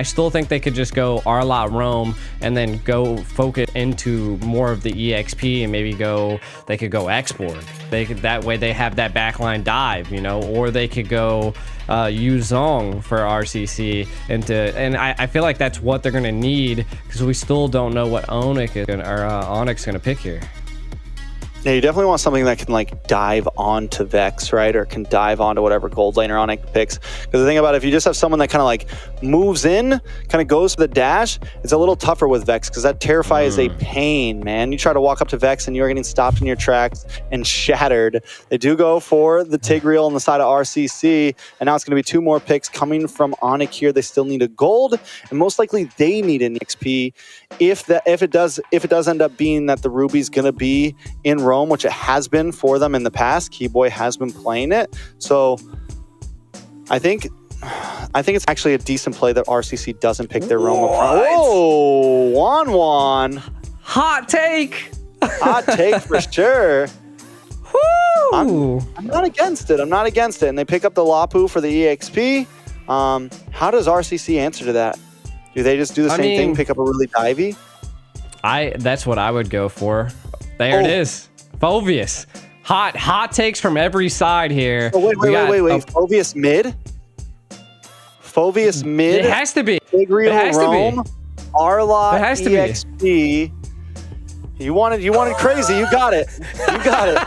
I still think they could just go Arlot roam and then go focus into more of the EXP and maybe they could go export. They could, that way they have that backline dive, you know, or they could go use Zong for RCC and I feel like that's what they're gonna need because we still don't know what ONIC is gonna, or ONIC's gonna pick here. Yeah, you definitely want something that can like dive onto Vex, right? Or can dive onto whatever gold laner ONIC picks. Because the thing about it, if you just have someone that kind of like moves in, kind of goes for the dash, it's a little tougher with Vex because that Terrify is a pain, man. You try to walk up to Vex and you're getting stopped in your tracks and shattered. They do go for the Tigreal on the side of RCC, and now it's going to be 2 more picks coming from ONIC here. They still need a gold, and most likely they need an XP. If it does end up being that the Ruby's going to be in Rome, which it has been for them in the past, Keyboy has been playing it, so I think it's actually a decent play that RCC doesn't pick their Rome approach. Whoa, Juan. Hot take. Hot take for sure. Woo! I'm not against it. I'm not against it. And they pick up the Lapu for the EXP. How does RCC answer to that? Do they just do the same thing, pick up a really divey? That's what I would go for. There it is. Phoveus. Hot takes from every side here. Oh, wait. Phoveus mid? Phoveus mid? It has to be. Tigreal Rome, Arlot, EXP. You wanted crazy. You got it. You got it.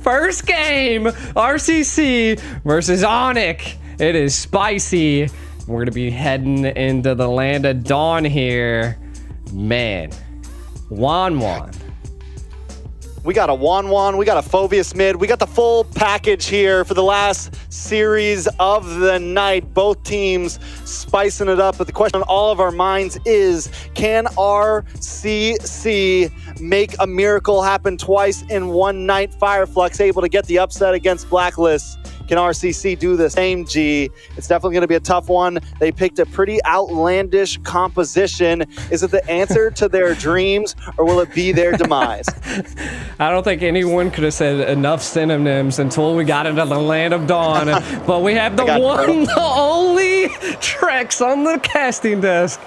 First game, RCC versus ONIC. It is spicy. We're going to be heading into the land of dawn here. Man. Juan. We got a Juan, we got a Phoveus mid, we got the full package here for the last series of the night. Both teams spicing it up, but the question on all of our minds is, can RCC make a miracle happen twice in one night? Fireflux able to get the upset against Blacklist. Can RCC do the same, G? It's definitely going to be a tough one. They picked a pretty outlandish composition. Is it the answer to their dreams, or will it be their demise? I don't think anyone could have said enough synonyms until we got into the land of dawn. But we have the one, the only Trex on the casting desk.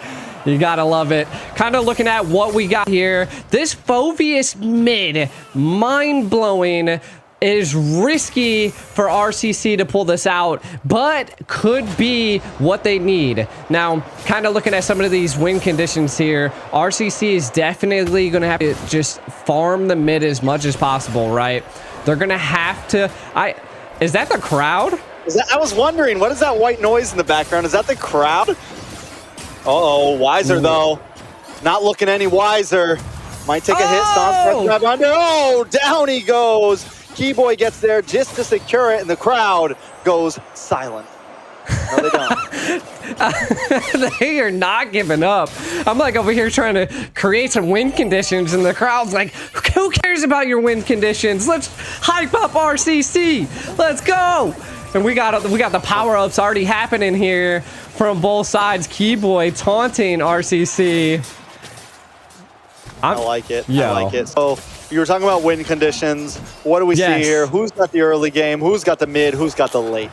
You gotta love it. Kind of looking at what we got here. This Phoveus mid, mind-blowing. Is risky for RCC to pull this out, but could be what they need. Now, kind of looking at some of these win conditions here, RCC is definitely going to have to just farm the mid as much as possible, right? They're going to have to... Is that the crowd? I was wondering, what is that white noise in the background? Is that the crowd? Uh-oh, Wiser though. Not looking any wiser. Might take a hit. Oh, down he goes. Keyboy gets there just to secure it, and the crowd goes silent. No, they don't. They are not giving up. I'm like over here trying to create some win conditions, and the crowd's like, who cares about your win conditions? Let's hype up RCC. Let's go. And we got the power-ups already happening here from both sides. Keyboy taunting RCC. I like it. I like it. So you were talking about win conditions. What do we see here? Who's got the early game? Who's got the mid? Who's got the late?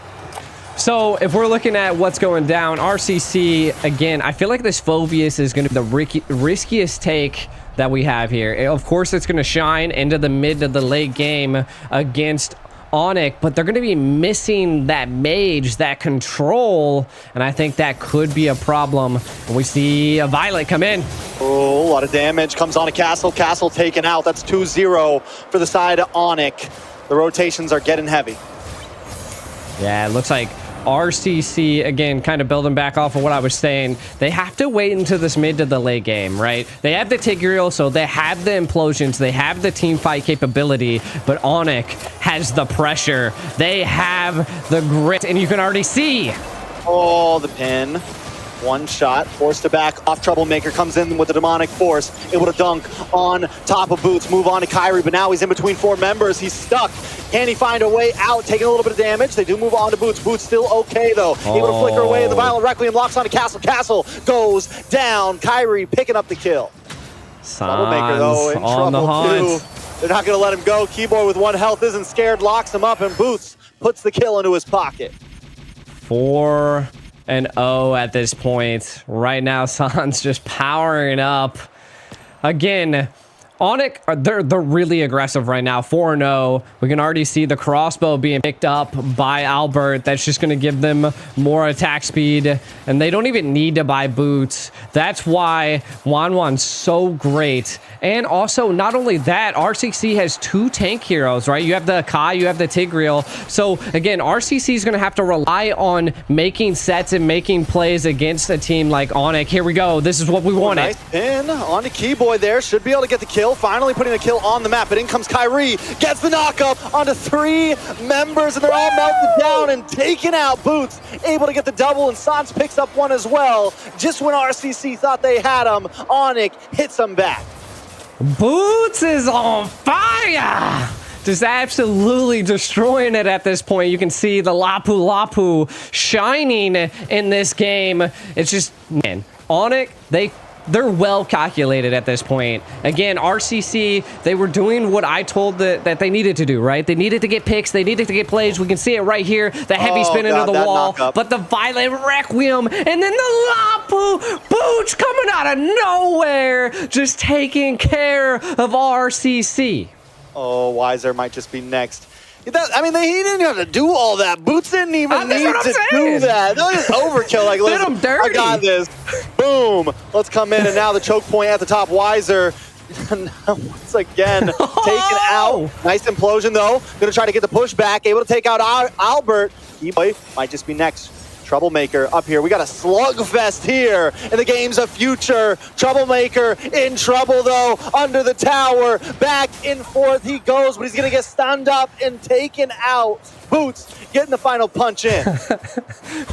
So if we're looking at what's going down, RCC, again, I feel like this Phoveus is going to be the riskiest take that we have here. Of course, it's going to shine into the mid to the late game against ONIC, but they're going to be missing that mage, that control, and I think that could be a problem. And we see a Violet come in. Oh, a lot of damage comes on a Castle. Castle taken out. That's 2-0 for the side of ONIC. The rotations are getting heavy. Yeah, it looks like RCC, again, kind of building back off of what I was saying, they have to wait into this mid to the late game, right? They have the Tigreal, so they have the implosions, they have the team fight capability, but ONIC has the pressure. They have the grit, and you can already see. Oh, the pin. One shot, forced to back off. Troublemaker comes in with the demonic force, able to dunk on top of Boots, move on to Kyrie, but now he's in between 4 members. He's stuck. Can he find a way out? Taking a little bit of damage. They do move on to Boots. Boots still okay though. Able to flicker away. The Violent Requiem locks onto Castle. Castle goes down. Kyrie picking up the kill. Troublemaker though in trouble too. They're not gonna let him go. Keyboard with 1 health isn't scared, locks him up, and Boots puts the kill into his pocket. 4 and 0 at this point. Right now, Sans just powering up. Again, ONIC, they're really aggressive right now, 4-0. We can already see the crossbow being picked up by Albert. That's just going to give them more attack speed, and they don't even need to buy boots. That's why Wanwan's so great. And also, not only that, RCC has 2 tank heroes, right? You have the Kai, you have the Tigreal. So, again, RCC is going to have to rely on making sets and making plays against a team like ONIC. Here we go. This is what we wanted. Nice pin on the Keyboy there. Should be able to get the kill. Finally putting the kill on the map. But in comes Kyrie. Gets the knockup onto 3 members, and they're all melted down and taken out. Boots able to get the double, and Sans picks up 1 as well. Just when RCC thought they had him, ONIC hits him back. Boots is on fire! Just absolutely destroying it at this point. You can see the Lapu Lapu shining in this game. It's just, man, ONIC, they're well calculated at this point. Again, RCC, they were doing what I told that they needed to do, right? They needed to get picks. They needed to get plays. We can see it right here. The heavy spin into the wall, but the violent Requiem, and then the Lapu Boots coming out of nowhere, just taking care of RCC. Oh, Weiser might just be next. I mean, he didn't have to do all that. Boots didn't even need to do that. That was just overkill. Like, listen, I got this. Boom. Let's come in, and now the choke point at the top. Weiser, once again, taken out. Nice implosion, though. Gonna try to get the push back. Able to take out Albert. Keyboy might just be next. Troublemaker up here. We got a slugfest here in the games of future. Troublemaker in trouble, though, under the tower. Back and forth he goes, but he's going to get stunned up and taken out. Boots getting the final punch in.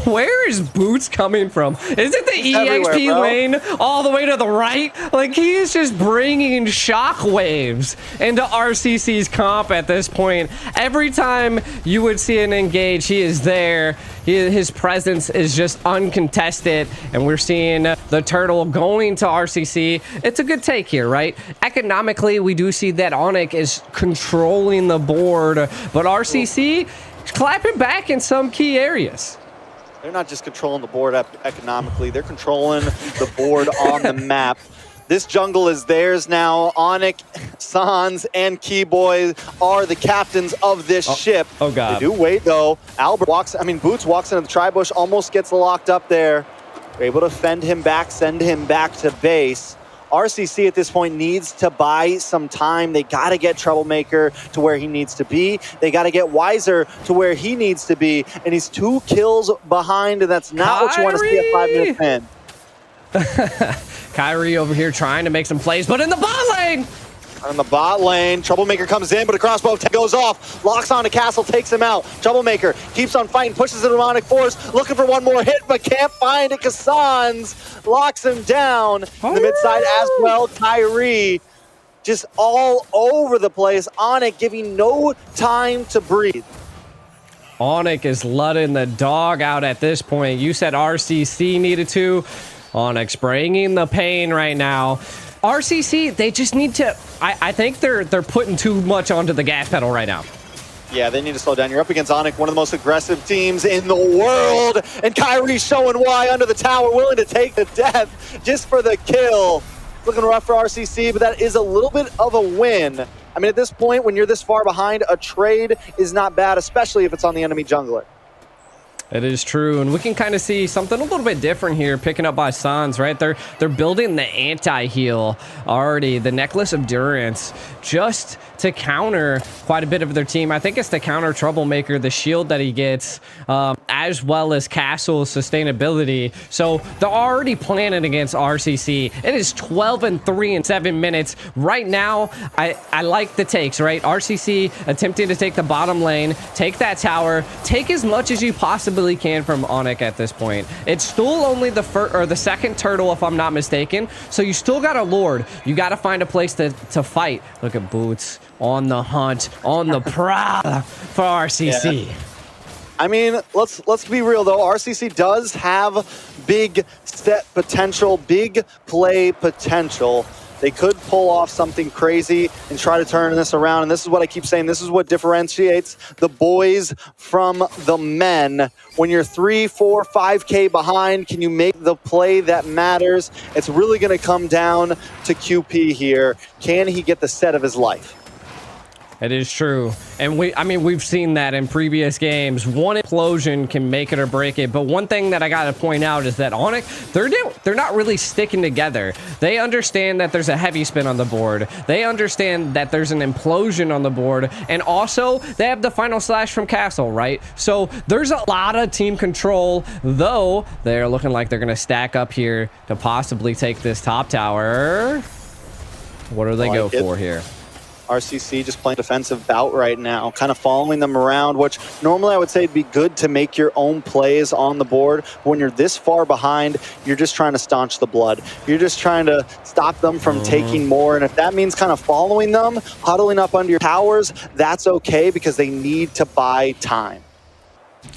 Where is Boots coming from? Is it the EXP lane all the way to the right? Like, he is just bringing shockwaves into RCC's comp at this point. Every time you would see an engage, he is there. His presence is just uncontested, and we're seeing the turtle going to RCC. It's a good take here, right? Economically, we do see that ONIC is controlling the board, but RCC is clapping back in some key areas. They're not just controlling the board economically, they're controlling the board on the map. This jungle is theirs now. ONIC, Sans, and Keyboy are the captains of this ship. Oh, God. They do wait, though. Boots walks into the tri-bush, almost gets locked up there. They're able to fend him back, send him back to base. RCC at this point needs to buy some time. They got to get Troublemaker to where he needs to be. They got to get Weiser to where he needs to be. And he's 2 kills behind, and that's not what you want to see at 5 minutes in. Kyrie over here trying to make some plays, but in the bot lane! On the bot lane, Troublemaker comes in, but a crossbow goes off. Locks onto Castle, takes him out. Troublemaker keeps on fighting, pushes the demonic force, looking for one more hit, but can't find it because Sans locks him down. In the mid side as well, Kyrie just all over the place. ONIC giving no time to breathe. ONIC is letting the dog out at this point. You said RCC needed to. ONIC's bringing the pain right now. RCC, they just need to... I think they're putting too much onto the gas pedal right now. Yeah, they need to slow down. You're up against ONIC, one of the most aggressive teams in the world. And Kyrie showing why under the tower, willing to take the death just for the kill. Looking rough for RCC, but that is a little bit of a win. I mean, at this point, when you're this far behind, a trade is not bad, especially if it's on the enemy jungler. It is true, and we can kind of see something a little bit different here, picking up by Sans, right? They're building the anti-heal already, the Necklace of Durance, just to counter quite a bit of their team. I think it's to counter Troublemaker, the shield that he gets, as well as Castle's sustainability. So they're already planning against RCC. It is 12-3 in 7 minutes. Right now, I like the takes, right? RCC attempting to take the bottom lane, take that tower, take as much as you possibly can from ONIC at this point. It's still only the second turtle, if I'm not mistaken. So you still got a Lord. You got to find a place to fight. Look at Boots on the hunt, on the prowl for RCC. Yeah. I mean, let's be real though. RCC does have big set potential, big play potential. They could pull off something crazy and try to turn this around. And this is what I keep saying. This is what differentiates the boys from the men. When you're 3, 4, 5K behind, can you make the play that matters? It's really going to come down to QP here. Can he get the set of his life? It is true. And we've seen that in previous games. One implosion can make it or break it. But one thing that I got to point out is that ONIC, they're not really sticking together. They understand that there's a heavy spin on the board. They understand that there's an implosion on the board. And also, they have the final slash from Castle, right? So there's a lot of team control, though they're looking like they're going to stack up here to possibly take this top tower. What do they go for here? RCC just playing defensive bout right now, kind of following them around, which normally I would say it'd be good to make your own plays on the board. But when you're this far behind, you're just trying to staunch the blood. You're just trying to stop them from taking more. And if that means kind of following them, huddling up under your towers, that's okay because they need to buy time.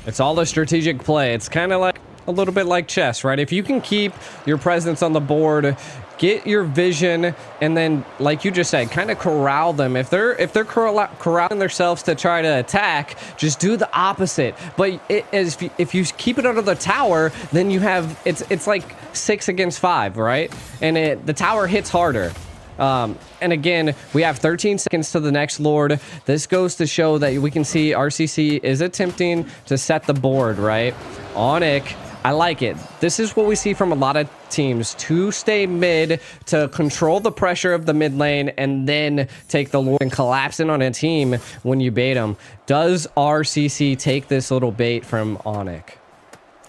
It's all a strategic play. It's kind of like a little bit like chess, right? If you can keep your presence on the board, get your vision, and then, like you just said, kind of corral them. If they're corralling themselves to try to attack, just do the opposite. But if you keep it under the tower, then you have it's like 6 against 5, right? And the tower hits harder. And again, we have 13 seconds to the next Lord. This goes to show that we can see RCC is attempting to set the board, right? ONIC, I like it. This is what we see from a lot of teams, to stay mid, to control the pressure of the mid lane, and then take the Lord and collapse in on a team when you bait them. Does RCC take this little bait from ONIC?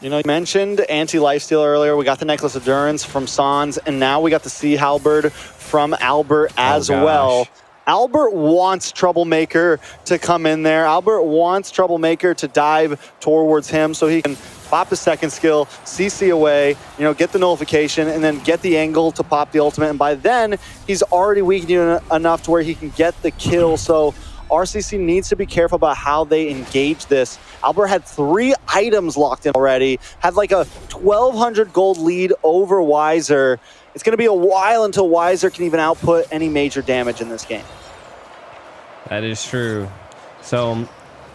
You know, you mentioned anti-lifesteal earlier. We got the Necklace of Durance from Sans, and now we got the Sea Halberd from Albert as well. Albert wants Troublemaker to come in there. Albert wants Troublemaker to dive towards him so he can pop his second skill, CC away, you know, get the nullification, and then get the angle to pop the ultimate. And by then, he's already weakened you enough to where he can get the kill. So RCC needs to be careful about how they engage this. Albert had 3 items locked in already, had like a 1,200 gold lead over Wiser. It's going to be a while until Wiser can even output any major damage in this game. That is true. So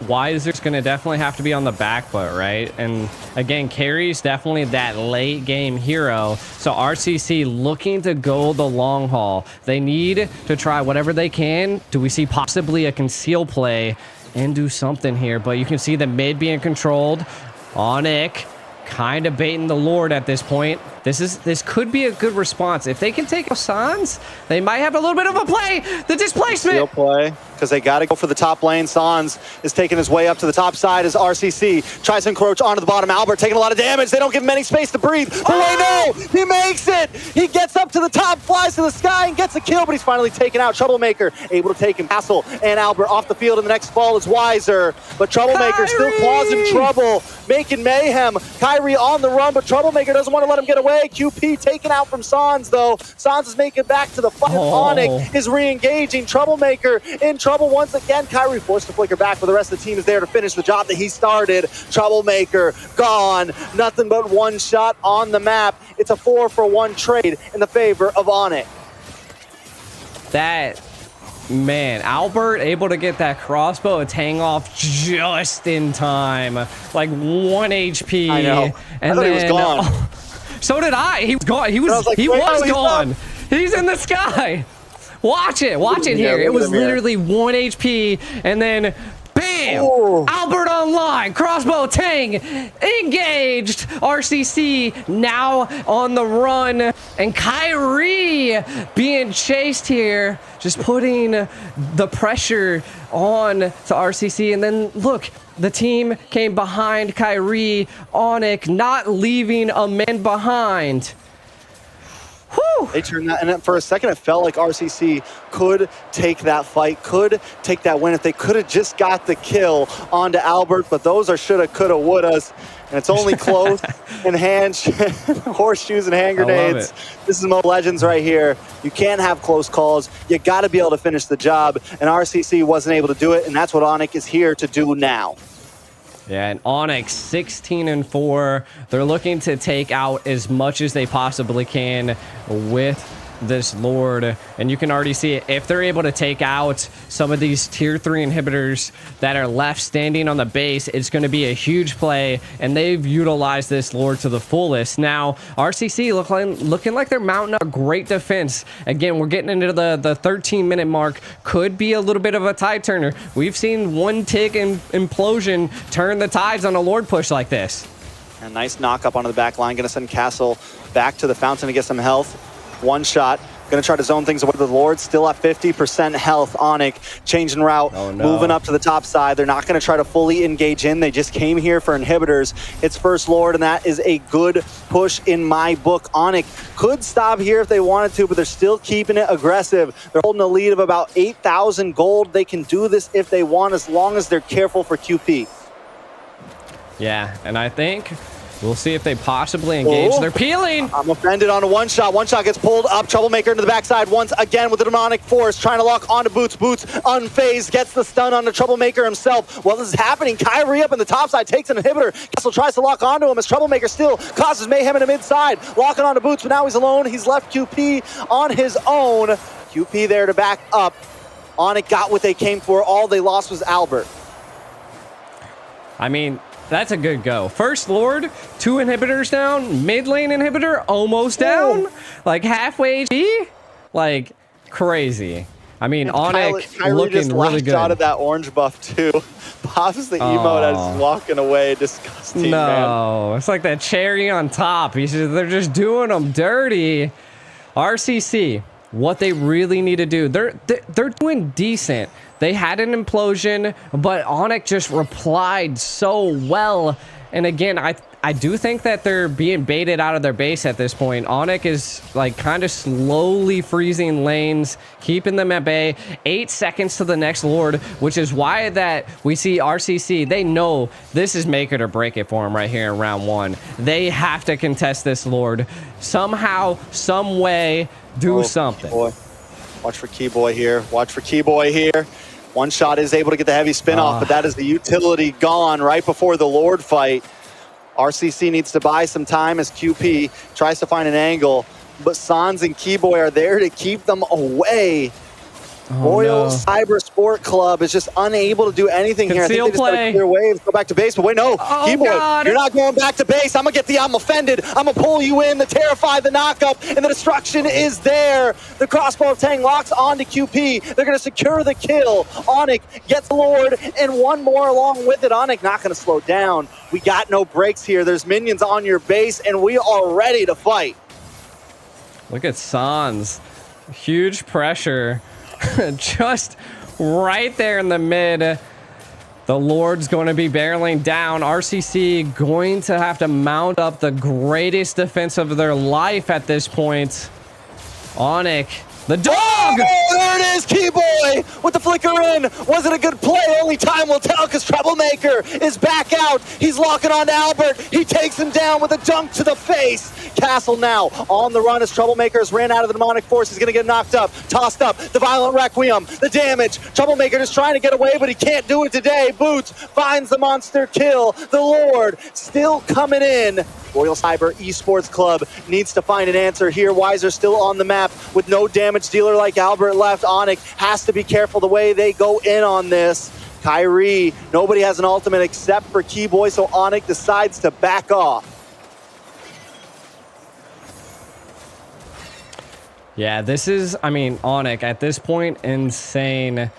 Wiser's going to definitely have to be on the back foot, right? And again, Carry's definitely that late game hero. So RCC looking to go the long haul. They need to try whatever they can. Do we see possibly a conceal play and do something here? But you can see the mid being controlled. ONIC kind of baiting the Lord at this point. This could be a good response. If they can take Sans, they might have a little bit of a play. The displacement. Steal play, because they got to go for the top lane. Sans is taking his way up to the top side as RCC tries to encroach onto the bottom. Albert taking a lot of damage. They don't give him any space to breathe. But wait, no! He makes it! He gets up to the top, flies to the sky, and gets a kill, but he's finally taken out. Troublemaker able to take him. Castle and Albert off the field, and the next fall is Wiser. But Troublemaker still causing trouble, making mayhem. Kyrie on the run, but Troublemaker doesn't want to let him get away. QP taken out from Sans, though. Sans is making it back to the fight. ONIC is re-engaging. Troublemaker in trouble once again. Kyrie forced to flicker back, but the rest of the team is there to finish the job that he started. Troublemaker gone. Nothing but one shot on the map. It's a 4-for-1 trade in the favor of ONIC. Man, Albert able to get that crossbow and hang off just in time. Like 1 HP. I know. And I thought he was gone. So did I. He was gone. He was gone. He's in the sky. Watch it here. It was literally 1 HP, and then bam! Ooh. Albert online. Crossbow Tang engaged. RCC now on the run, and Kyrie being chased here, just putting the pressure on to RCC. And then look, the team came behind Kyrie. ONIC not leaving a man behind. Whew. They turned that, and for a second it felt like RCC could take that fight, could take that win if they could have just got the kill onto Albert, but those are shoulda, coulda, wouldas, and it's only close and horseshoes and hand grenades. This is Mobile Legends right here. You can't have close calls. You got to be able to finish the job, and RCC wasn't able to do it, and that's what ONIC is here to do now. Yeah, and ONIC 16-4. They're looking to take out as much as they possibly can with this Lord. And you can already see it. If they're able to take out some of these tier 3 inhibitors that are left standing on the base, it's going to be a huge play. And they've utilized this Lord to the fullest. Now, RCC looking like they're mounting a great defense. Again, we're getting into the 13-minute mark. Could be a little bit of a tide turner. We've seen one tick and implosion turn the tides on a Lord push like this. A nice knock up onto the back line. Going to send Castle back to the fountain to get some health. One shot. Going to try to zone things away. The Lord still at 50% health. ONIC changing route. Oh, no. Moving up to the top side. They're not going to try to fully engage in. They just came here for inhibitors. It's first Lord, and that is a good push in my book. ONIC could stop here if they wanted to, but they're still keeping it aggressive. They're holding a lead of about 8,000 gold. They can do this if they want, as long as they're careful for QP. Yeah, and I think we'll see if they possibly engage. Oh, they're peeling. I'm offended on a one shot. One shot gets pulled up. Troublemaker into the backside once again with the demonic force, trying to lock onto Boots. Boots unfazed, gets the stun on the Troublemaker himself. While this is happening, Kyrie up in the top side takes an inhibitor. Castle tries to lock onto him as Troublemaker still causes mayhem in the mid side. Locking onto Boots, but now he's alone. He's left QP on his own. QP there to back up. ONIC got what they came for. All they lost was Albert. I mean, that's a good go. First Lord, 2 inhibitors down, mid lane inhibitor almost down, like halfway HP, like crazy. I mean, ONIC looking really good. Out of that orange buff too. Pops the emote as he's walking away. Disgusting, no, man. It's like that cherry on top. They're just doing them dirty. RCC, what they really need to do, they're doing decent. They had an implosion, but ONIC just replied so well. And again, I do think that they're being baited out of their base at this point. ONIC is like kind of slowly freezing lanes, keeping them at bay. 8 seconds to the next Lord, which is why that we see RCC. They know this is make it or break it for them right here in round 1. They have to contest this Lord somehow, some way. Do something. Boy. Watch for Keyboy here. Watch for Keyboy here. One shot is able to get the heavy spin off, but that is the utility gone right before the Lord fight. RCC needs to buy some time as QP tries to find an angle, but Sans and Keyboy are there to keep them away. Royal Cybersport Club is just unable to do anything here. I think they just gotta clear waves, go back to base, but wait, no. Keyboy, you're not going back to base. I'm offended. I'm gonna pull you in, the Terrify, the knockup, and the destruction is there. The crossbow of Tang locks onto QP. They're gonna secure the kill. ONIC gets the Lord, and one more along with it. ONIC not gonna slow down. We got no breaks here. There's minions on your base, and we are ready to fight. Look at Sans. Huge pressure. Just right there in the mid. The Lord's going to be barreling down. RCC going to have to mount up the greatest defense of their life at this point. ONIC, the dog! Oh, there it is, Keyboy with the flicker in. Was it a good play? Only time will tell, because Troublemaker is back out. He's locking on to Albert. He takes him down with a dunk to the face. Castle now on the run as Troublemaker has ran out of the demonic force. He's going to get knocked up, tossed up. The violent Requiem, the damage. Troublemaker just trying to get away, but he can't do it today. Boots finds the monster kill. The Lord still coming in. Royal Cyber Esports Club needs to find an answer here. Weiser still on the map with no damage dealer like Albert left. ONIC has to be careful the way they go in on this. Kyrie, nobody has an ultimate except for Keyboy, so ONIC decides to back off. Yeah, this is, I mean, ONIC at this point, insane.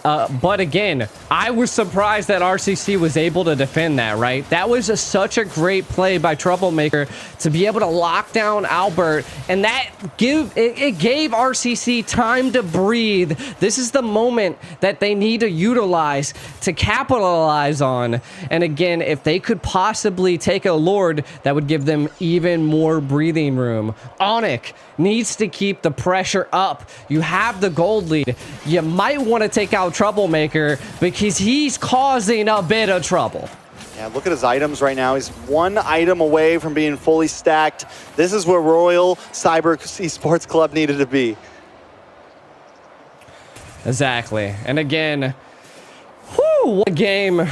But again, I was surprised that RCC was able to defend that, right? That was such a great play by Troublemaker to be able to lock down Albert, and that gave RCC time to breathe. This is the moment that they need to utilize to capitalize on. And again, if they could possibly take a Lord, that would give them even more breathing room. ONIC needs to keep the pressure up. You have the gold lead. You might want to take out Troublemaker because he's causing a bit of trouble. Yeah, look at his items right now. He's one item away from being fully stacked. This is where Royal Cyber Esports Club needed to be. Exactly. And again, what a game.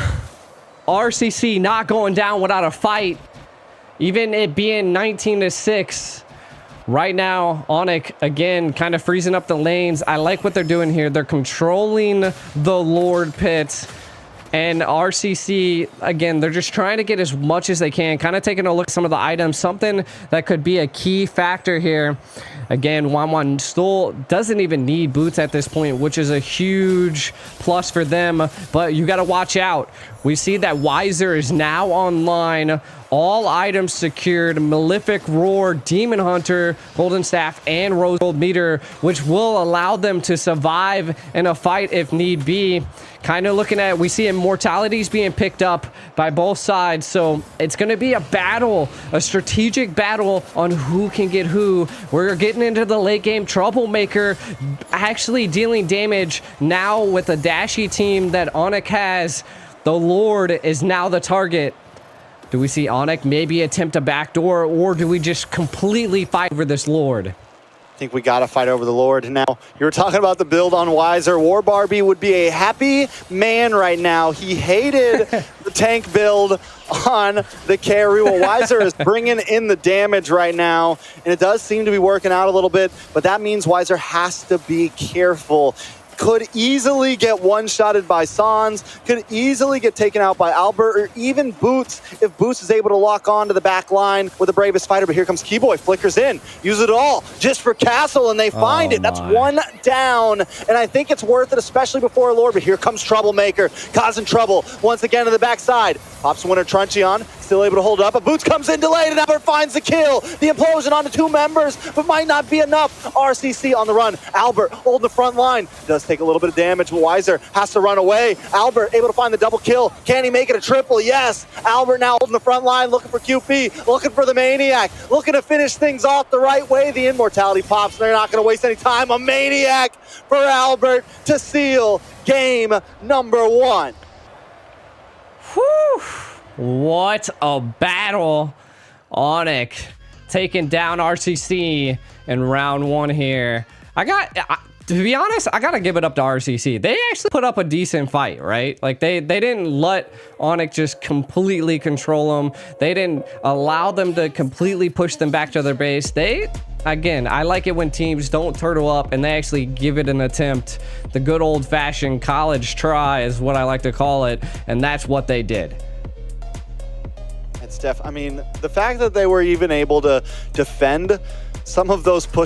RCC not going down without a fight. Even it being 19-6. Right now, ONIC, again, kind of freezing up the lanes. I like what they're doing here. They're controlling the Lord pit. And RCC, again, they're just trying to get as much as they can, kind of taking a look at some of the items, something that could be a key factor here. Again, Wanwan still doesn't even need boots at this point, which is a huge plus for them, but you got to watch out. We see that Weiser is now online. All items secured, Malefic Roar, Demon Hunter, Golden Staff, and Rose Gold Meter, which will allow them to survive in a fight if need be. Kind of looking at, we see immortalities being picked up by both sides, so it's going to be a battle, a strategic battle on who can get who. We're getting into the late game. Troublemaker actually dealing damage now with a dashy team that ONIC has. The Lord is now the target. Do we see ONIC maybe attempt a backdoor, or do we just completely fight over this Lord? I think we got to fight over the Lord. Now, you were talking about the build on Weiser. War Barbie would be a happy man right now. He hated the tank build on the carry. Well, Weiser is bringing in the damage right now, and it does seem to be working out a little bit, but that means Weiser has to be careful. Could easily get one-shotted by Sans, could easily get taken out by Albert, or even Boots, if Boots is able to lock on to the back line with the bravest fighter. But here comes Keyboy, flickers in, use it all, just for Castle, and they find it. That's one down, and I think it's worth it, especially before a Lord. But here comes Troublemaker, causing trouble once again to the backside. Pops Winter Truncheon, still able to hold up, but Boots comes in delayed, and Albert finds the kill. The implosion onto two members, but might not be enough. RCC on the run. Albert holding the front line, does take a little bit of damage, but Weiser has to run away. Albert able to find the double kill. Can he make it a triple? Yes. Albert now holding the front line, looking for QP, looking for the Maniac, looking to finish things off the right way. The immortality pops, and they're not going to waste any time. A Maniac for Albert to seal game number one. Whew. What a battle. ONIC taking down RCC in round one here. To be honest, I gotta give it up to RCC. They actually put up a decent fight, right? Like they didn't let ONIC just completely control them. They didn't allow them to completely push them back to their base. Again, I like it when teams don't turtle up and they actually give it an attempt. The good old-fashioned college try is what I like to call it, and that's what they did. I mean, the fact that they were even able to defend some of those push